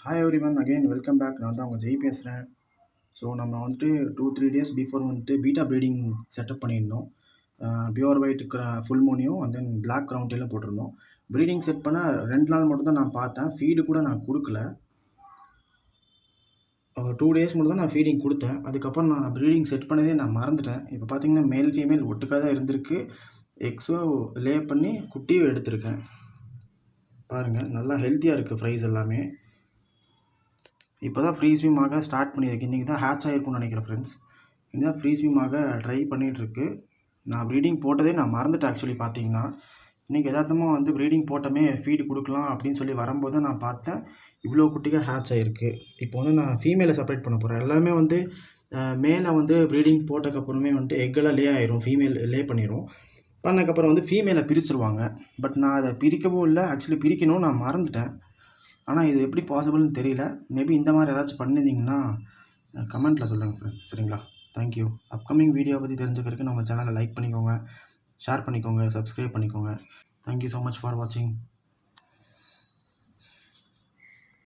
Hi everyone again welcome back. நான் தான் உங்கள் ஜெய் பேசுகிறேன். ஸோ நம்ம வந்துட்டு 2-3 டேஸ் பிஃபோர் வந்துட்டு பீட்டா ப்ரீடிங் செட்டப் பண்ணியிருந்தோம். பியூர் ஒயிட் ஃபுல் மூனியும் அண்ட் தென் பிளாக் கிரவுண்டெல்லாம் போட்டிருந்தோம். ப்ரீடிங் செட் பண்ண 2 நாள் மட்டும் தான் நான் பார்த்தேன். ஃபீடு கூட நான் கொடுக்கல. 2 டேஸ் மட்டும் தான் நான் ஃபீடிங் கொடுத்தேன். அதுக்கப்புறம் நான் ப்ரீடிங் செட் பண்ணதே நான் மறந்துட்டேன். இப்போ பார்த்தீங்கன்னா மேல் ஃபீமேல் ஒட்டுக்காக தான் இருந்திருக்கு. எக்ஸும் லே பண்ணி குட்டியும் எடுத்திருக்கேன். பாருங்கள், நல்லா ஹெல்த்தியாக இருக்குது ஃப்ரைஸ் எல்லாமே. இப்போ தான் ஃப்ரீ ஸ்விம் ஆக ஸ்டார்ட் பண்ணியிருக்கு. இன்றைக்கி தான் ஹேட்ச் ஆகிருக்கும்னு நினைக்கிறேன் ஃப்ரெண்ட்ஸ். இன்றைக்கி தான் ஃப்ரீ ஸ்விம் ஆக ட்ரை பண்ணிகிட்ருக்கு. நான் ப்ரீடிங் போட்டதே நான் மறந்துட்டேன். ஆக்சுவலி பார்த்தீங்கன்னா இன்றைக்கி எதார்த்தமாக வந்து ப்ரீடிங் போட்டமே ஃபீடு கொடுக்கலாம் அப்படின்னு சொல்லி வரும்போது நான் பார்த்தேன் இவ்வளோ குட்டியாக ஹேட்ச் ஆகிருக்கு. இப்போ வந்து நான் ஃபீமேலை செப்பரேட் பண்ண போகிறேன். எல்லாமே வந்து மேலே வந்து ப்ரீடிங் போட்டதுக்கப்புறமே வந்துட்டு எக்கெல்லாம் லே ஆயிரும், ஃபீமேல் லே பண்ணிடும். பண்ணக்கப்புறம் வந்து ஃபீமேலை பிரிச்சுருவாங்க. பட் நான் அதை பிரிக்கவும் இல்லை, ஆக்சுவலி பிரிக்கணும் நான் மறந்துட்டேன். ஆனால் இது எப்படி பாசிபிள்னு தெரியல. மேபி இந்த மாதிரி ஏதாச்சும் பண்ணியிருந்தீங்கன்னா கமெண்ட்டில் சொல்லுங்கள் ஃப்ரெண்ட்ஸ். சரிங்களா? தேங்க்யூ. அப்கமிங் வீடியோ பற்றி தெரிஞ்சுக்கிறதுக்கு நம்ம சேனலை லைக் பண்ணிக்கோங்க, ஷேர் பண்ணிக்கோங்க, சப்ஸ்கிரைப் பண்ணிக்கோங்க. தேங்க்யூ ஸோ மச் ஃபார் வாட்சிங்.